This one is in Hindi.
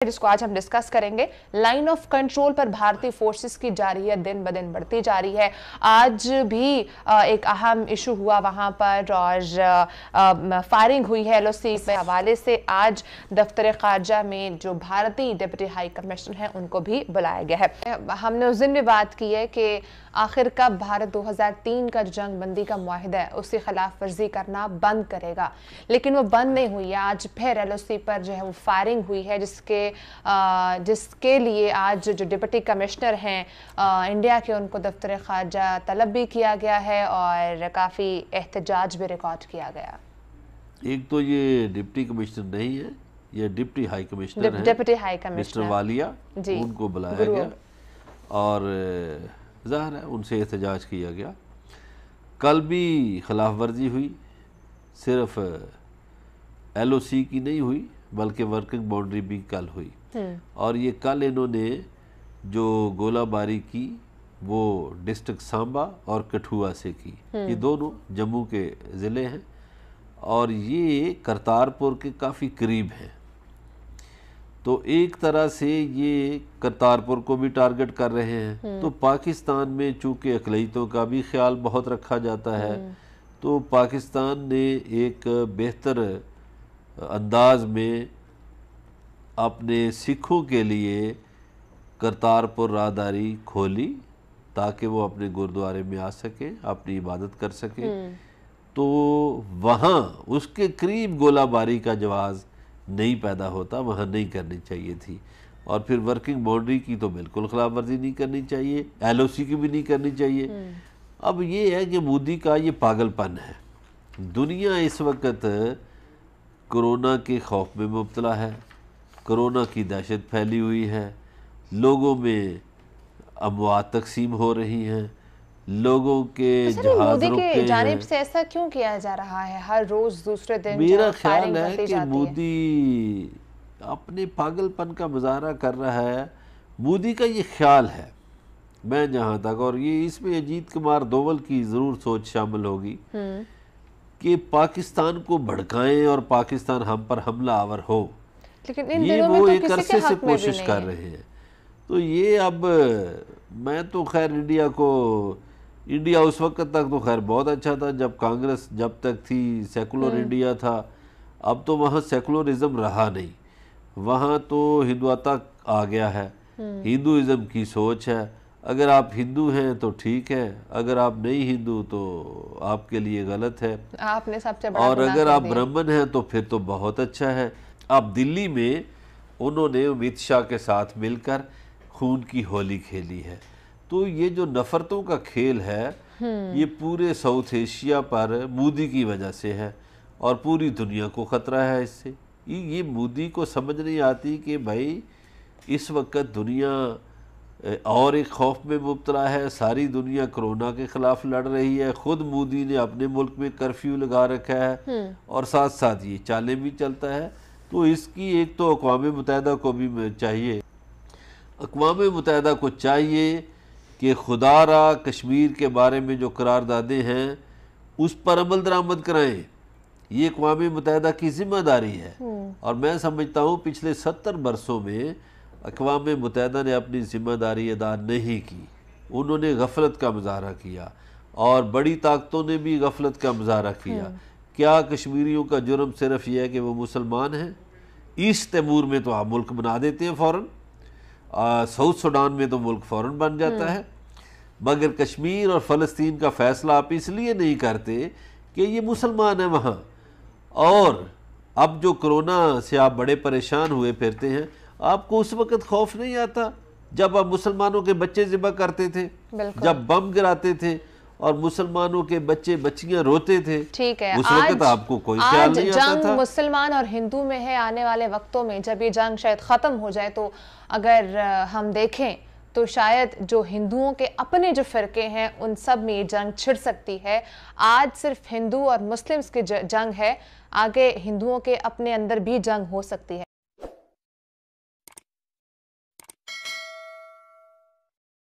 जिसको आज हम डिस्कस करेंगे। लाइन ऑफ कंट्रोल पर भारतीय फोर्सेस की जारहियत दिन ब दिन बढ़ती जा रही है। आज भी एक अहम इशू हुआ वहां पर और फायरिंग हुई है एलओसी के हवाले से। आज दफ्तर खारजा में जो भारतीय डिप्टी हाई कमिश्नर हैं उनको भी बुलाया गया है। हमने उस दिन भी बात की है कि आखिर कब भारत 2003 का जो जंग बंदी का मुआहिदा है उसकी खिलाफ वर्जी करना बंद करेगा, लेकिन वो बंद नहीं हुई है। आज फिर एलओसी पर जो है वो फायरिंग हुई है, जिसके लिए आज जो डिप्टी कमिश्नर हैं इंडिया के उनको दफ्तर खारजा तलब भी किया गया है और काफ़ी एहतजाज भी रिकॉर्ड किया गया। एक तो ये डिप्टी कमिश्नर नहीं है, ये डिप्टी हाई कमिश्नर है, deputy high commissioner mister Walia, उनको बुलाया गया और ज़ाहिर है उनसे एहतजाज किया गया। कल भी खिलाफ वर्जी हुई, सिर्फ एलओसी की नहीं हुई बल्कि वर्किंग बाउंड्री भी कल हुई। और ये कल इन्होंने जो गोलाबारी की वो डिस्ट्रिक्ट सांबा और कठुआ से की। ये दोनों जम्मू के ज़िले हैं और ये करतारपुर के काफ़ी करीब हैं। तो एक तरह से ये करतारपुर को भी टारगेट कर रहे हैं। तो पाकिस्तान में चूँकि अक़लियतों का भी ख्याल बहुत रखा जाता है, तो पाकिस्तान ने एक बेहतर अंदाज में अपने सिखों के लिए करतारपुर राहदारी खोली ताकि वो अपने गुरुद्वारे में आ सकें, अपनी इबादत कर सकें। तो वहाँ उसके करीब गोलाबारी का जवाज़ नहीं पैदा होता, वहाँ नहीं करनी चाहिए थी। और फिर वर्किंग बाउंड्री की तो बिल्कुल खिलाफ वर्जी नहीं करनी चाहिए, एलओसी की भी नहीं करनी चाहिए। अब ये है कि मोदी का ये पागलपन है। दुनिया इस वक्त कोरोना के खौफ में मुब्तला है, कोरोना की दहशत फैली हुई है, लोगों में अमवात तकसीम हो रही हैं, लोगों के जहाज रुक गए हैं। जानिब से ऐसा क्यों किया जा रहा है? हर रोज दूसरे दिन मेरा ख्याल है कि मोदी अपने पागलपन का मुजाहरा कर रहा है। मोदी का ये ख्याल है, मैं जहाँ तक, और ये इसमें अजीत कुमार दोवल की ज़रूर सोच शामिल होगी कि पाकिस्तान को भड़काएं और पाकिस्तान हम पर हमला आवर हो। लेकिन ये वो एक अरसे से कोशिश कर रहे हैं। तो ये अब मैं तो खैर इंडिया उस वक्त तक तो खैर बहुत अच्छा था जब कांग्रेस जब तक थी, सेकुलर इंडिया था। अब तो वहाँ सेकुलरिज्म रहा नहीं, वहाँ तो हिंदुत्व आ गया है, हिंदुइज्म की सोच है। अगर आप हिंदू हैं तो ठीक है, अगर आप नहीं हिंदू तो आपके लिए गलत है, आपने सबसे बड़ा और अगर आप ब्राह्मण हैं तो फिर तो बहुत अच्छा है। अब दिल्ली में उन्होंने अमित शाह के साथ मिलकर खून की होली खेली है। तो ये जो नफरतों का खेल है ये पूरे साउथ एशिया पर मोदी की वजह से है और पूरी दुनिया को ख़तरा है इससे। ये मोदी को समझ नहीं आती कि भाई इस वक्त दुनिया और एक खौफ में मुब्तला है, सारी दुनिया कोरोना के ख़िलाफ़ लड़ रही है। ख़ुद मोदी ने अपने मुल्क में कर्फ्यू लगा रखा है और साथ साथ ये चालें भी चलता है। तो इसकी एक तो अक़वाम मुत्तहिदा को भी चाहिए, अक़वाम मुत्तहिदा को चाहिए कि खुदारा कश्मीर के बारे में जो करारदादें हैं उस पर अमल दरामद कराएं। ये अक़वाम मुत्तहिदा की ज़िम्मेदारी है। और मैं समझता हूँ पिछले 70 बरसों में अक़वाम मुत्तहिदा ने अपनी ज़िम्मेदारी अदा नहीं की। उन्होंने गफलत का मुजाहरा किया और बड़ी ताकतों ने भी गफलत का मुजाहरा किया। क्या कश्मीरियों का जुर्म सिर्फ यह है कि वो मुसलमान हैं? ईस्ट तैमूर में तो आप मुल्क बना देते हैं फ़ौरन, साउथ सूडान में तो मुल्क फ़ौरन बन जाता है, मगर कश्मीर और फ़लस्तीन का फ़ैसला आप इसलिए नहीं करते कि ये मुसलमान हैं वहाँ। और अब जो कोरोना से आप बड़े परेशान हुए फिरते हैं, आपको उस वक़्त खौफ नहीं आता जब आप मुसलमानों के बच्चे ज़िबा करते थे, जब बम गिराते थे और मुसलमानों के बच्चे बच्चियां रोते थे। ठीक है, उस वक्त आपको कोई ख्याल नहीं आता था। मुसलमान और हिंदू में है, आने वाले वक्तों में जब ये जंग शायद ख़त्म हो जाए तो अगर हम देखें तो शायद जो हिंदुओं के अपने जो फ़िरके हैं उन सब में ये जंग छिड़ सकती है। आज सिर्फ हिंदू और मुस्लिम्स की जंग है, आगे हिंदुओं के अपने अंदर भी जंग हो सकती है।